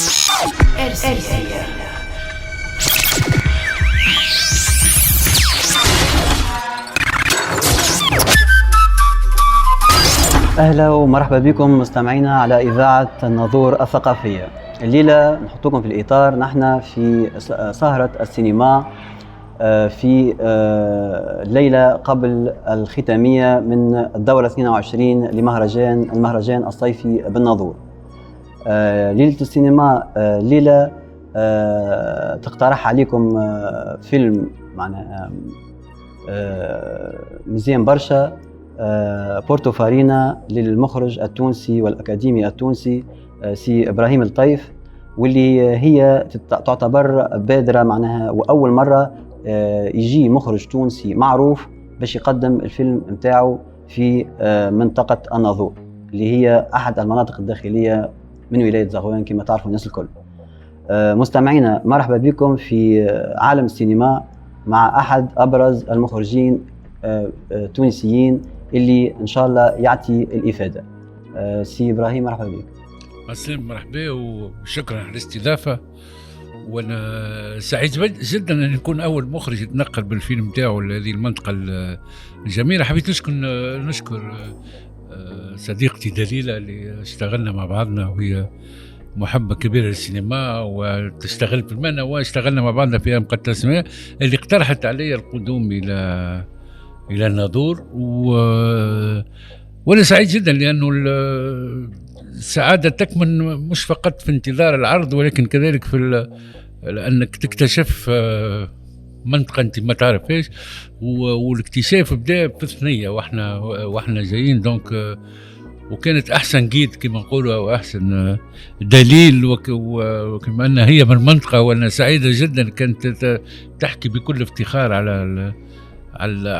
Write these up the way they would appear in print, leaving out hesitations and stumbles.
RCA. أهلا ومرحبا بكم مستمعينا على إذاعة الناظور الثقافية. الليلة نحطكم في الإطار، نحن في سهرة السينما في الليلة قبل الختامية من الدورة 22 المهرجان الصيفي بالناظور. ليلة السينما ليلة تقترح عليكم فيلم معناها مزيان برشا، بورتو فارينا للمخرج التونسي والأكاديمي التونسي سي إبراهيم الطيف، واللي هي تعتبر بادرة معناها وأول مرة يجي مخرج تونسي معروف باش يقدم الفيلم متاعه في منطقة الناظور اللي هي أحد المناطق الداخلية من ولاية زغوان كما تعرفوا الناس الكل. مستمعينا مرحبا بكم في عالم السينما مع أحد أبرز المخرجين التونسيين اللي إن شاء الله يعطي الإفادة. سي إبراهيم مرحبا بك. أسلم مرحبا وشكرا على الاستضافة، وأنا سعيد جدا أن يكون أول مخرج يتنقل بالفيلم تاعه لهذه المنطقة الجميلة. حبيت نشكر صديقتي دليلة اللي اشتغلنا مع بعضنا، وهي محبة كبيرة للسينما وتشتغل في المهنة، واشتغلنا مع بعضنا في مقدسة اللي اقترحت علي القدوم إلى الناظور. وأنا سعيد جدا لأنه السعادة تكمن مش فقط في انتظار العرض، ولكن كذلك في لأنك تكتشف منطقة أنت ما تعرفهاش، والاكتشاف بدأ في الثنية وإحنا جايين. دونك وكانت أحسن جيد كما نقولوا أو أحسن دليل وكما أنها هي من المنطقة، وأنا سعيدة جدا كانت تحكي بكل افتخار على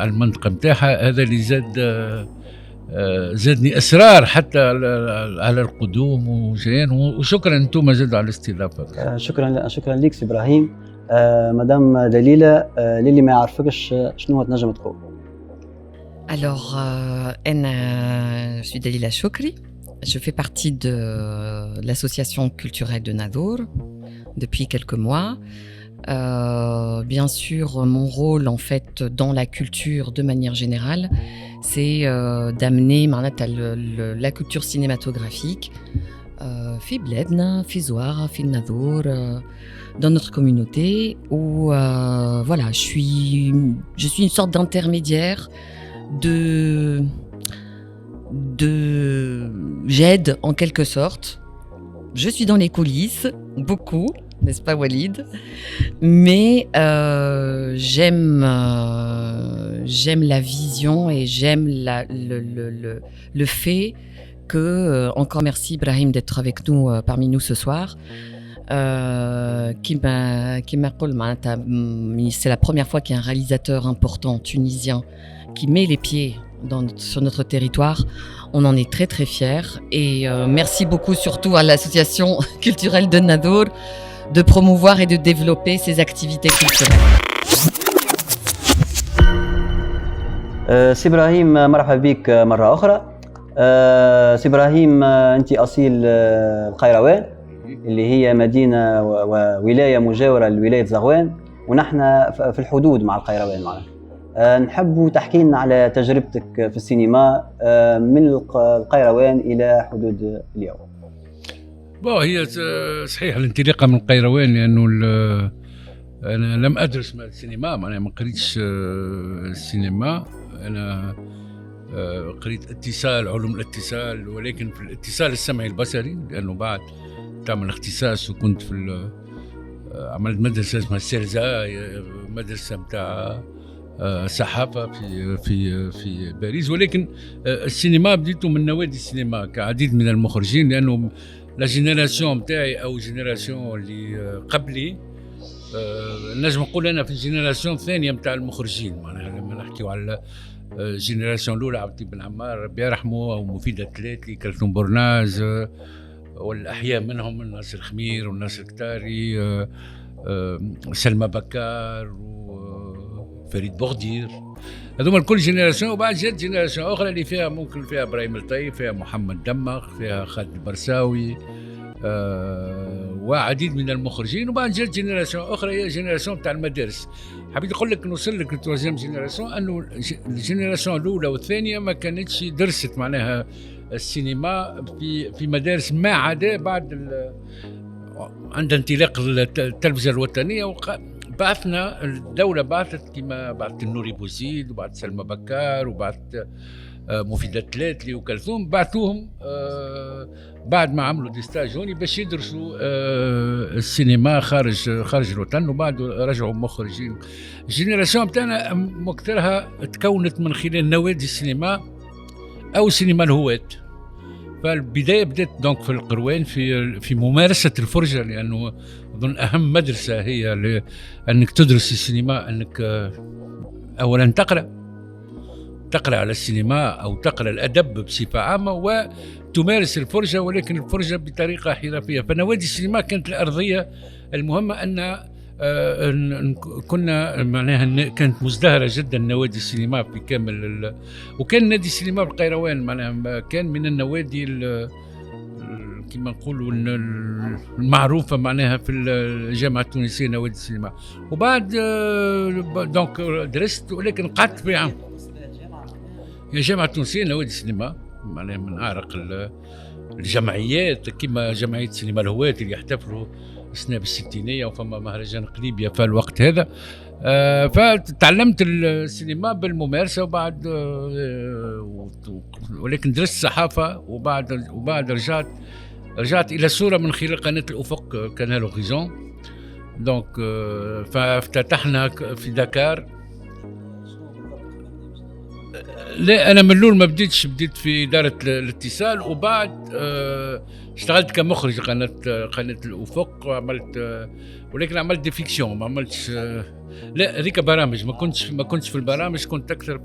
المنطقة متاعها. هذا اللي زادني أسرار حتى على القدوم وجيان. وشكرا أنتم زادوا على الاستضافة. شكرا لك سي إبراهيم. مدام دليلة، للي ما يعرفكش شنو تنجم تقول؟ Alors, je suis Dalila Chokri. Je fais partie de l'association culturelle de Nadour depuis quelques mois. Bien sûr, mon rôle en fait dans la culture de manière générale, c'est d'amener la culture cinématographique في بلادنا في زوار في الناظور dans notre communauté où voilà, je suis une sorte d'intermédiaire j'aide en quelque sorte. Je suis dans les coulisses beaucoup, n'est-ce pas Walid? Mais j'aime la vision et j'aime le fait que encore merci Ibrahim d'être avec nous parmi nous ce soir. C'est la première fois qu'il y a un réalisateur important tunisien qui met les pieds sur notre territoire. On en est très très fiers et merci beaucoup surtout à l'association culturelle de Nadour de promouvoir et de développer ces activités culturelles. سي إبراهيم مرحبا بك مرة أخرى. سي إبراهيم أنت أصيل القيروان اللي هي مدينة وولاية مجاورة لولاية زغوان، ونحن في الحدود مع القيروان معنا. نحب تحكي لنا على تجربتك في السينما من القيروان إلى حدود اليوم. هي صحيح الانطلاقة من القيروان، لأنه أنا لم أدرس السينما، أنا ما قريتش السينما. أنا قريت اتصال، علوم الاتصال، ولكن في الاتصال السمعي البصري، لأنه بعد تعمل اختصاص. وكنت في عملت مدرسة اسمها السيرزا، مدرسة متاع صحافة في باريس. ولكن السينما بديته من نوادي السينما كعديد من المخرجين، لأنه لا جينيراسيون متاعي أو جينيراسيون اللي قبلي نجم نقول أنا في الجينيراسيون الثانية متاع المخرجين. معناها لما نحكيو على الجينيراسيون الأولى عبد بن عمار ربي يرحمه، أو مفيد التلاتلي، كلثوم بورناز، والأحياء منهم ناصر خمير وناصر كتاري، سلمى بكار وفريد بوغدير. هذوما الكل جينيراسيون. وبعد جات جينيراسيون أخرى اللي فيها ممكن فيها إبراهيم الطيف، فيها محمد دمخ، فيها خالد البرساوي، وعديد من المخرجين. وبعد جات جينيراسيون اخرى هي جينيراسيون تاع المدارس. حبيت نقول لك نوصل لك التوازيام جينيراسيون انه الجينيراسيون الاولى والثانيه ما كانتش درست معناها السينما في مدارس، ما عدا بعد عند انطلاق التلفزه الوطنيه بعثنا الدوله، بعثت كما بعثت النوري بوزيد وبعثت سلمى بكار وبعثت مفيدة تلاتلي وكلثوم، بعثوهم بعد ما عملوا ديستاج هوني باش يدرسوا السينما خارج الوطن، وبعد رجعوا مخرجين. الجينيراسيون بتاعنا مكثرها تكونت من خلال نوادي السينما او سينما الهواة. فالبدايه بدات دونك في القروان في ممارسه الفرجه، لانه اظن اهم مدرسه هي انك تدرس السينما، انك اولا تقرا على السينما او تقرا الادب بصفه عامه وتمارس الفرجه، ولكن الفرجه بطريقه حرفيه. فنوادي السينما كانت الارضيه المهمه ان كنا معناها كانت مزدهره جدا نوادي السينما في كامل وكان نادي السينما بالقيروان معناها كان من النوادي كما نقولوا المعروفه معناها في الجامعه التونسيه نوادي السينما. وبعد دونك درست، ولكن قعدت في عام هي الجامعه التونسيه نوادي السينما معناها من اعرق الجمعيات، كما جمعيه سينما الهواة اللي يحتفلوا السنه بالستينيه وفما مهرجان قليبيا في الوقت هذا. فتعلمت السينما بالممارسه، وبعد ولكن درست صحافه، وبعد رجعت الى الصوره من خلال قناه الافق كانال هوريزون. دونك فافتتحنا في دكار. لا انا من الاول ما بديت في اداره الاتصال، وبعد اشتغلت كمخرج قناه الافق، وعملت ولكن عملت ديفيكسيون، ما عملتش لا هذيك برامج، ما كنتش في البرامج، كنت اكثر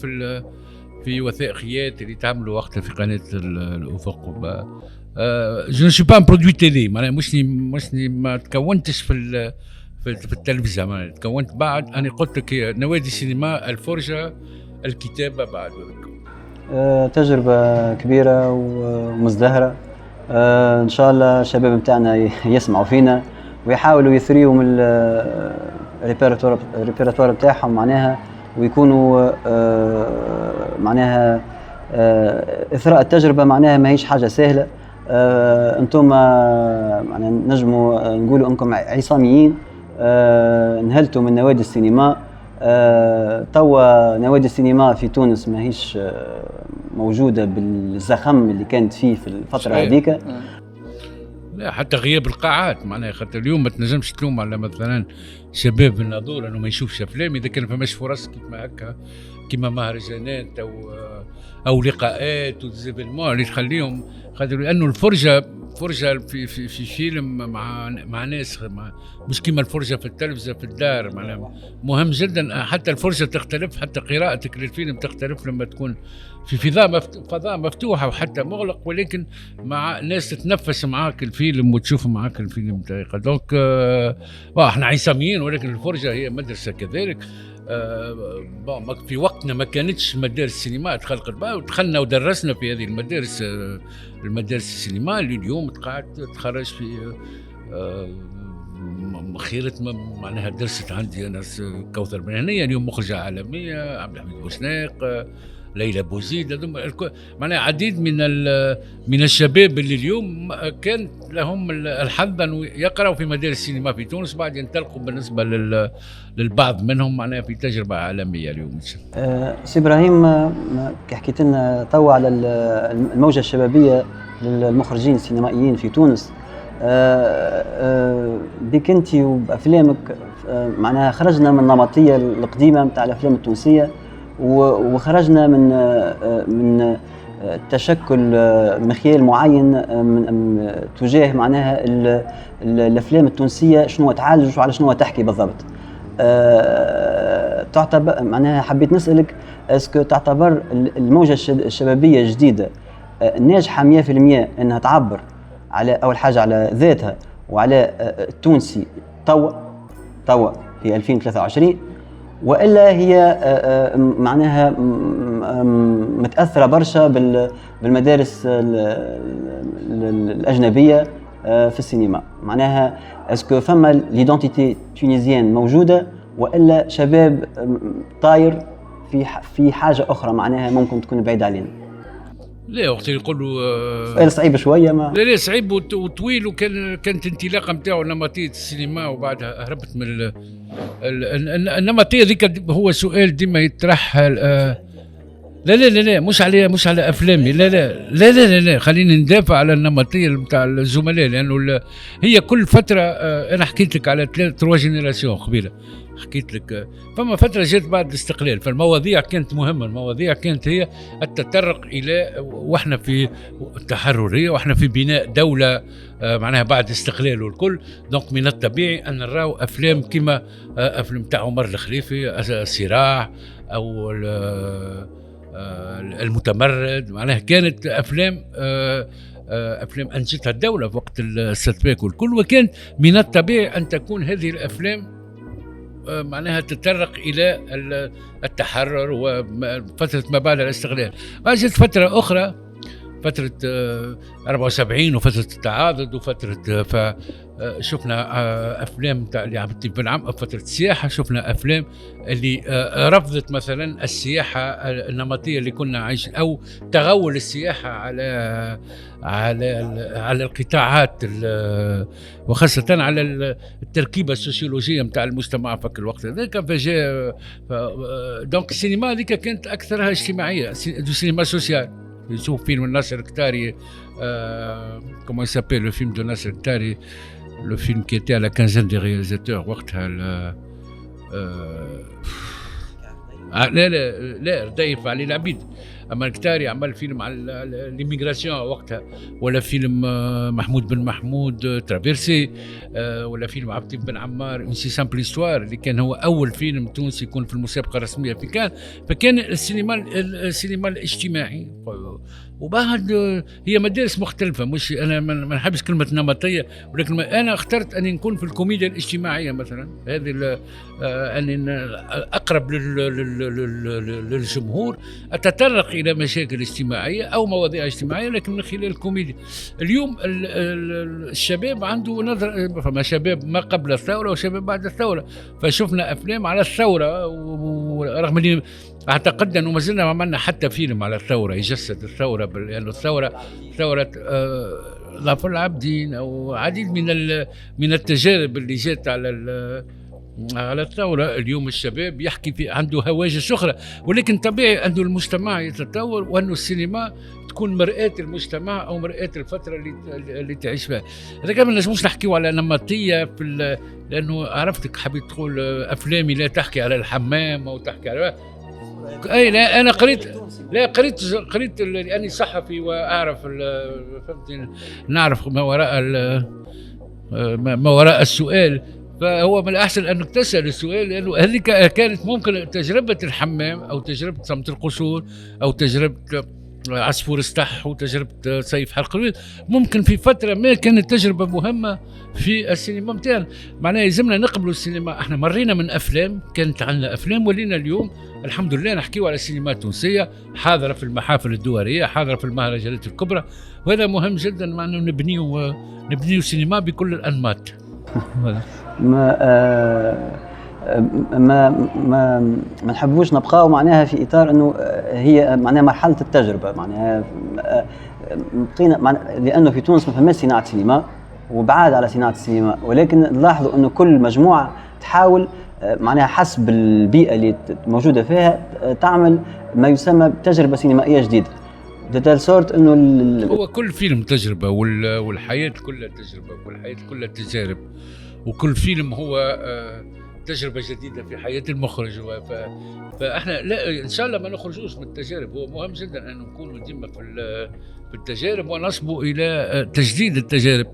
في وثائقيات اللي تعملوا وقتها في قناه الافق. جو نو سو با ان برودوي تيلي، معناها مشني ما تكونتش في التلفزه، معناها تكونت بعد. انا قلت لك هي نوادي السينما، الفرجه، الكتابه بعد. تجربه كبيره ومزدهره. ان شاء الله الشباب نتاعنا يسمعوا فينا ويحاولوا يثريوا من الريبيراتوار بتاعهم معناها، ويكونوا معناها اثراء التجربه معناها ماهيش حاجه سهله. انتم معناها نجموا نقولوا انكم عصاميين، نهلتوا من نوادي السينما. توا نوادي السينما في تونس ماهيش موجوده بالزخم اللي كانت فيه في الفتره هذيك. لا حتى غياب القاعات معناها، خاطر اليوم ما تنجمش تلوم على مثلا شباب الناظور انه ما يشوفش افلام اذا كان فماش فرص كيما هكا، كيما مهرجانات او لقاءات وزيفينمون اللي تخليهم، خاطر لانه الفرجه في فيلم مع ناس مش كيما الفرجه في التلفزه في الدار، معناها مهم جدا. حتى الفرجه تختلف، حتى قراءتك للفيلم تختلف لما تكون في فضاء مفتوحه وحتى مغلق، ولكن مع ناس تتنفس معاك الفيلم وتشوف معاك الفيلم بطريقه. دونك احنا عصاميين، ولكن الفرجه هي مدرسه كذلك. في وقتنا ما كانتش مدارس السينما تخلقت بقى، ودخلنا ودرسنا في هذه المدارس السينما اللي اليوم تخرج في خيرة معناها درست عندي انا كوثر بن هنيه اليوم مخرجه عالميه، عبد الحميد بوسناق، ليلى بوزيد، معناها عديد من الشباب اللي اليوم كان لهم الحظ أن يقرأوا في مدارس السينما في تونس، بعد ينطلقوا بالنسبة للبعض منهم معناها في تجربة عالمية اليوم. سي إبراهيم، حكيت لنا توا على الموجة الشبابية للمخرجين السينمائيين في تونس. بك انت وبأفلامك معناها خرجنا من النمطية القديمة متاع الأفلام التونسية، وخرجنا من تشكل مخيال معين من تجاه معناها الافلام التونسيه شنو تعالج وعلى شنو تحكي بالضبط. تعتبر معناها حبيت نسالك اسكو تعتبر الموجه الشبابيه الجديده ناجحه 100% انها تعبر على اول حاجه على ذاتها وعلى التونسي توا في 2023، والا هي معناها متاثره برشا بالمدارس الاجنبيه في السينما؟ معناها اسكو فما ليدونتيتي تونيزيان موجوده والا شباب طاير في حاجه اخرى معناها ممكن تكون بعيده علينا؟ لا وقت يقولوا سؤال صعيب شويه ما لا صعيب وطويل، كانت انطلاقه نتاعو نمطيه السينما وبعدها هربت من النمطيه ذيك. هو سؤال ديما يطرح لا مش على افلامي، لا خليني ندافع على النمطيه نتاع الزملاء، لانه هي كل فتره انا حكيت لك على 3 جينيراسيون قبيله، حكيت لك فما فتره جات بعد الاستقلال، فالمواضيع كانت مهمه، المواضيع كانت هي التطرق الى واحنا في التحرريه واحنا في بناء دوله معناها بعد استقلال والكل. دونك من الطبيعي ان نراو افلام كما افلام تاع عمر الخليفي، الصراع او المتمرد، معناها كانت افلام انشطها الدوله في وقت الستباك والكل، وكان من الطبيعي ان تكون هذه الافلام معناها تتطرق الى التحرر وفتره ما بعد الاستقلال. بعد جت فتره اخرى، فتره 74 وفتره التعاضد وفتره شفنا افلام تاع اللي عبد اللطيف بن عم، فتره السياحه شفنا افلام اللي رفضت مثلا السياحه النمطيه اللي كنا عايشين، او تغول السياحه على القطاعات وخاصه على التركيبه السوسيولوجيه نتاع المجتمع في الوقت هذاك. فجاء دونك السينما هذيك كانت اكثرها اجتماعيه، سينما سوسيال. نشوف فيلم ناصر كتاري comment il s'appelle le film de Nasser Ktari, le film qui était à la quinzaine des réalisateurs وقتها لا رديف علي العبيد. اما الكتاري عمل فيلم على ليميغراسيون وقتها، ولا فيلم محمود بن محمود ترافيرسي، ولا فيلم عبد اللطيف بن عمار انسي سامبل استوار اللي كان هو اول فيلم تونسي يكون في المسابقه الرسميه في كان. فكان السينما الاجتماعي. وبعد هي مدارس مختلفه، مش انا ما نحبش كلمه نمطيه، ولكن انا اخترت اني نكون في الكوميديا الاجتماعيه مثلا، هذه اني اقرب للجمهور، اتطرق الى مشاكل اجتماعيه او مواضيع اجتماعيه لكن من خلال الكوميديا. اليوم الشباب عنده نظره، فما شباب ما قبل الثوره وشباب بعد الثوره، فشفنا افلام على الثوره، ورغم اني اعتقد انه ما زلنا ما عملنا حتى فيلم على الثوره يجسد الثوره، لانه ثوره ظفر العابدين او عديد من التجارب اللي جات على الثوره. اليوم الشباب يحكي في عنده هواجس اخرى، ولكن طبيعي انه المجتمع يتطور وانه السينما تكون مرآة المجتمع او مرآة الفتره اللي تعيش فيها. هذا كمان ما نجموش نحكيو على نمطيه لانه عرفتك حبيت تقول افلامي لا تحكي على الحمام او تحكي على اي. لا انا قريت لاني صحفي واعرف فهمتني، نعرف ما وراء السؤال. فهو من الأحسن أنك تسأل السؤال، لأنه هذه كانت ممكن تجربة الحمام أو تجربة صمت القصور أو تجربة عصفور السطح وتجربة صيف حلق البيض، ممكن في فترة ما كانت تجربة مهمة في السينما متاعنا. معناها يلزمنا نقبلوا السينما. احنا مرينا من أفلام، كانت عندنا أفلام، ولينا اليوم الحمد لله نحكيو على السينما التونسية حاضرة في المحافل الدولية، حاضرة في المهرجانات الكبرى، وهذا مهم جدا. معناه نبنيو سينما بكل الأنماط. ما نحبوش نبقاو معناها في اطار انه هي معناها مرحله التجربه، معناها بقينا لانه في تونس ما فماش صناعه سينما وبعاد على صناعه السينما، ولكن نلاحظوا انه كل مجموعه تحاول معناها حسب البيئه اللي موجوده فيها تعمل ما يسمى بتجربه سينمائيه جديده. ده صورت انه هو كل فيلم تجربه، والحياه كلها تجربه، والحياه كلها تجارب، وكل فيلم هو تجربة جديدة في حياة المخرج. فاحنا لا ان شاء الله ما نخرجوش من التجارب. هو مهم جدا ان نكونوا ديما في التجارب ونصبوا الى تجديد التجارب.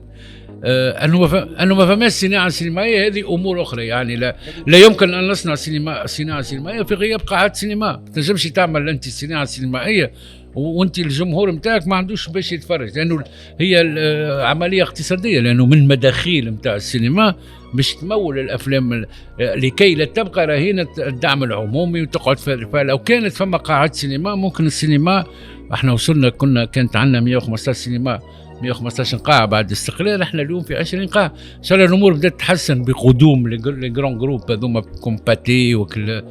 انه ما فماش صناعة سينمائية، هذه امور اخرى. يعني لا يمكن ان نصنع صناعة سينمائية في غياب قاعات سينما. ما تنجمش تعمل انت صناعة سينمائية وانت الجمهور نتاعك ما عندوش باش يتفرج، لانه هي عملية اقتصادية، لانه من المداخيل نتاع السينما باش تمول الافلام لكي لا تبقى رهينه الدعم العمومي وتقعد. فلو كانت فما قاعات سينما ممكن السينما، احنا وصلنا كانت عندنا 115 سينما 115 قاعه بعد الاستقلال، احنا اليوم في 20 قاعه. ان شاء الله الامور بدات تتحسن بقدوم لي جران جروب هذوما كوم باتي وكل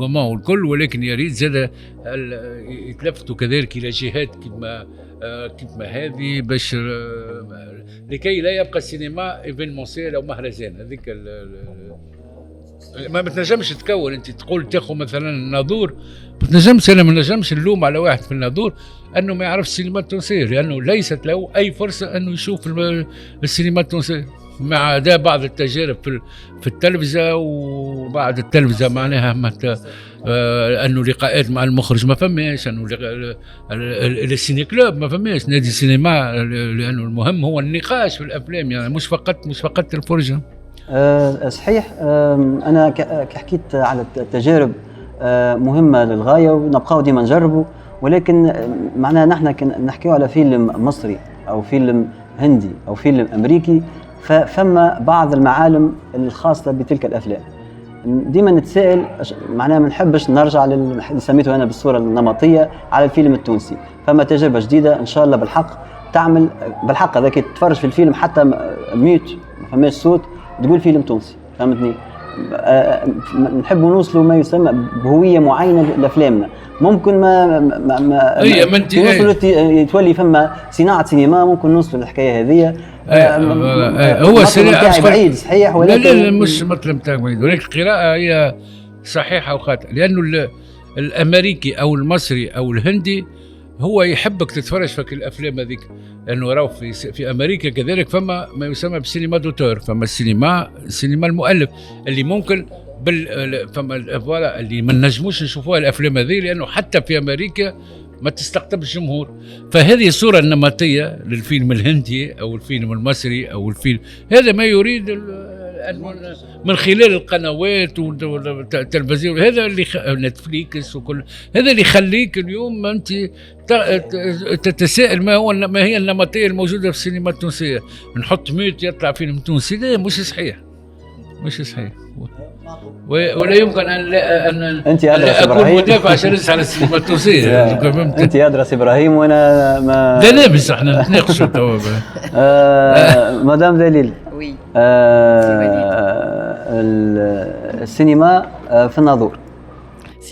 غومان والكل، ولكن يا ريت زاد يتلفتوا كذلك الى جهات كما هذه باش لكي لا يبقى السينما ايفينمونسيال او مهرجان. هذيك ما بتنجمش تكون انت تقول تاخذ مثلا الناظور، بتنجمش. انا ما نجمش نلوم على واحد في الناظور انه ما يعرفش السينما التونسيه، لانه ليست له اي فرصه انه يشوف السينما التونسيه، مع ده بعض التجارب في التلفزه، وبعد التلفزه معناها انه لقاءات مع المخرج ما فماش، انه السيني كلوب ما فماش، نادي السينما، لانه المهم هو النقاش في الافلام، يعني مش فقط الفرجه. صحيح. انا حكيت على التجارب مهمه للغايه، ونبقاو ديما نجربوا، ولكن معناها نحن نحكيو على فيلم مصري او فيلم هندي او فيلم امريكي، فما بعض المعالم الخاصه بتلك الافلام. ديما نتسائل، معناها ما نحبش نرجع اللي سميته انا بالصوره النمطيه على الفيلم التونسي. فما تجربه جديده ان شاء الله بالحق تعمل بالحق. هذاك تتفرج في الفيلم حتى ميوت ما فماش صوت تقول فيلم تونسي، فهمتني؟ نحب نوصلوا ما يسمى بهويه معينه لافلامنا. ممكن ما يتولي فما صناعه سينما، ممكن نوصلوا للحكايه هذه. هو سريع بعيد صحيح، ولكن لا مش مطلب تاعك بعيد، ولكن القراءه هي صحيحه وخاطئه، لانه الامريكي او المصري او الهندي هو يحبك تتفرج في الافلام هذيك، لانه راهو في امريكا كذلك فما ما يسمى بالسينما دوتور، فما السينما المؤلف اللي ممكن فما فوالا اللي ما نجموش نشوفوها الافلام هذه، لانه حتى في امريكا ما تستقطبش الجمهور. فهذه الصوره النمطيه للفيلم الهندي او الفيلم المصري او الفيلم هذا ما يريد من خلال القنوات والتلفزيون، هذا اللي نتفليكس وكل هذا اللي يخليك اليوم انت تتساءل ما هي النمطيه الموجوده في السينما التونسيه. نحط ميوت يطلع فيلم تونسي، لا مش صحيح. ولا يمكن ان انت اكون مدافع عشان على السينما التونسيه. انت ادرس ابراهيم وانا ما لا بس احنا نتناقشوا توا. مدام دليل، السينما في الناظور.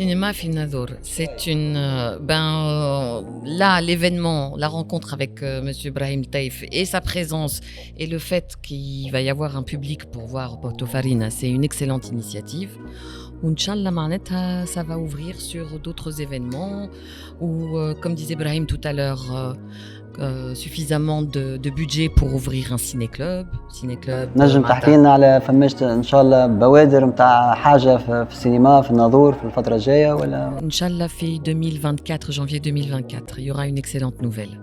Cinéma Filnadour, c'est une là l'événement, la rencontre avec Monsieur Brahim Taïf et sa présence et le fait qu'il va y avoir un public pour voir Porto Farina, c'est une excellente initiative. Inch'Allah معناتها ça va ouvrir sur d'autres événements ou comme disait Brahim tout à l'heure suffisamment de budget pour ouvrir un ciné-club. نجم تحكي لنا على فماش ان شاء الله بوادر نتاع حاجه في السينما في الناظور في الفتره الجايه ولا؟ Inch'Allah في 2024 janvier 2024 il y aura une excellente nouvelle.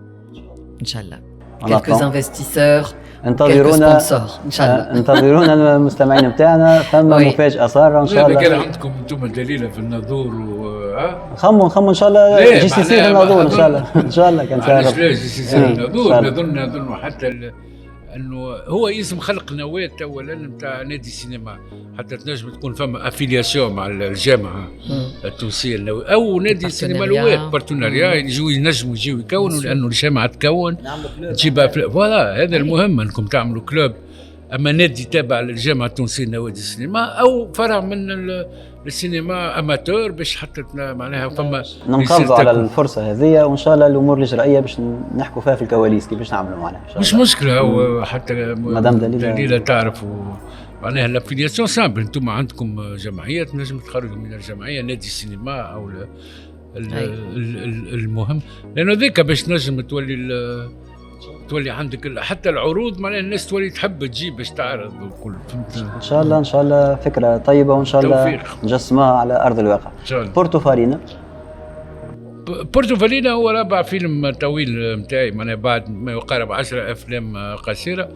Inch'Allah. Quelques investisseurs, quelques sponsors. Inch'Allah. انتظرونا المستمعين بتاعنا، فما مفاجاه صار ان شاء الله. كان عندكم انتم دليله في الناظور خموا ان شاء الله جي سي سي في الناظور ان شاء الله. ان شاء الله كان سهل. جي سي سي في الناظور. نظن حتى انه هو اسم خلق نواه اولا نتاع نادي السينما، حتى تنجم تكون فما افيلياسيون مع الجامعه التونسيه النوويه او نادي السينما الواد بارتناريا، ينجموا يجيو يكونوا، لانه الجامعه تكون تجيب فوالا. هذا المهم انكم تعملوا كلوب، اما نادي تابع للجامعه التونسيه نوادي السينما او فرع من السينما اماتور، باش حتى معناها فما نحافظوا على الفرصه هذه، وان شاء الله الامور الاجرائيه باش نحكوا فيها في الكواليس كيفاش نعملوا معناها. مش مشكله، وحتى مدام دليله تعرفوا معناها الافيلياسيون سامبل. انتم عندكم جمعيات نجم تخرجوا من الجمعيه نادي السينما او المهم، لانه ذيك باش نجم تولي عندك حتى العروض، معناها الناس تولي تحب تجيب باش تعرض وكل. فهمت؟ ان شاء الله فكره طيبه، وان شاء الله نجسمها على ارض الواقع. بورتو فارينا هو رابع فيلم طويل نتاعي، معناها بعد ما يقارب 10 افلام قصيره.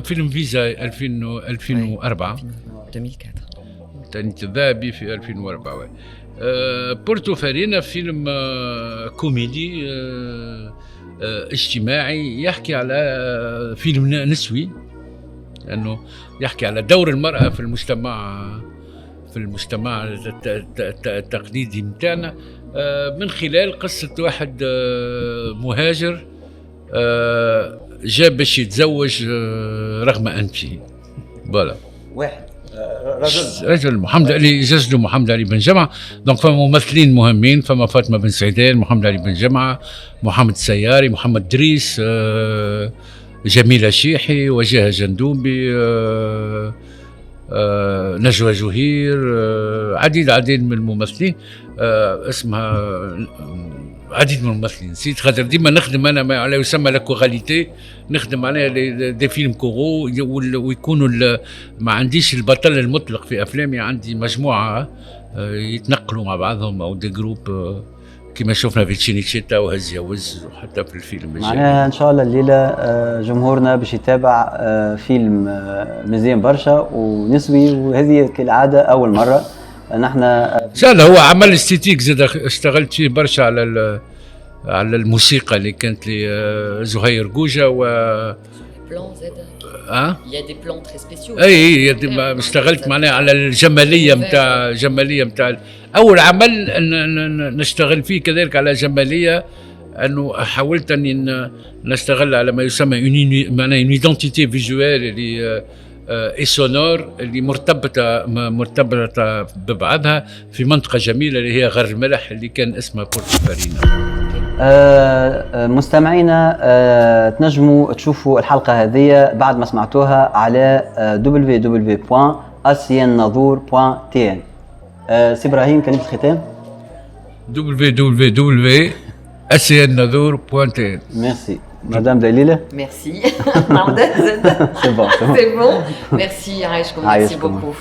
فيلم فيزا 2004 الذهبي في 2004. بورتو فارينا فيلم كوميدي اجتماعي، يحكي على فيلم نسوي، لأنه يحكي على دور المرأة في المجتمع التقليدي متاعنا. من خلال قصة واحد مهاجر جاء باش يتزوج رغم أنفه. فوالا واحد رجل محمد علي جسده محمد علي بن جمعة. دونك فما ممثلين مهمين، فما فاطمة بن سعيدان، محمد علي بن جمعة، محمد السياري، محمد دريس، جميلة شيحي، وجيه جندوبي، نجوى جهير، عديد من الممثلين. اسمها عديد من الممثلين. نسيت خاطر ديما نخدم انا ما على يسمى لا كوغاليتي، نخدم عليها دي فيلم كورو ويكونوا ما عنديش البطل المطلق في افلامي، عندي مجموعه يتنقلوا مع بعضهم او دي جروب كما شفنا في تشينيتشيتا وهز يوز وحتى في الفيلم معناها ان شاء الله الليله جمهورنا باش يتابع فيلم مزيان برشا ونسوي، وهذه كالعاده اول مره نحن ان شاء الله. هو عمل استيتيك زاد اشتغلت فيه برشا على الموسيقى اللي كانت لي زهير قوجه و Il y a des plans très spéciaux. اي اشتغلت معناها على الجماليه نتاع اول عمل نشتغل فيه كذلك على جماليه، انه حاولت اني نشتغل على ما يسمى معناها اون ايدنتيتي فيجوال اللي اي سونور اللي مرتبطه ببعضها في منطقه جميله اللي هي غر الملح اللي كان اسمها بورتو فارينا. مستمعينا تنجموا تشوفوا الحلقة هذه بعد ما سمعتوها على www.asiennador.tn. سي إبراهيم كلمة الختام. www.asiennador.tn. Merci. Madame Dalila. Merci. C'est bon. Merci Aïchko, merci beaucoup.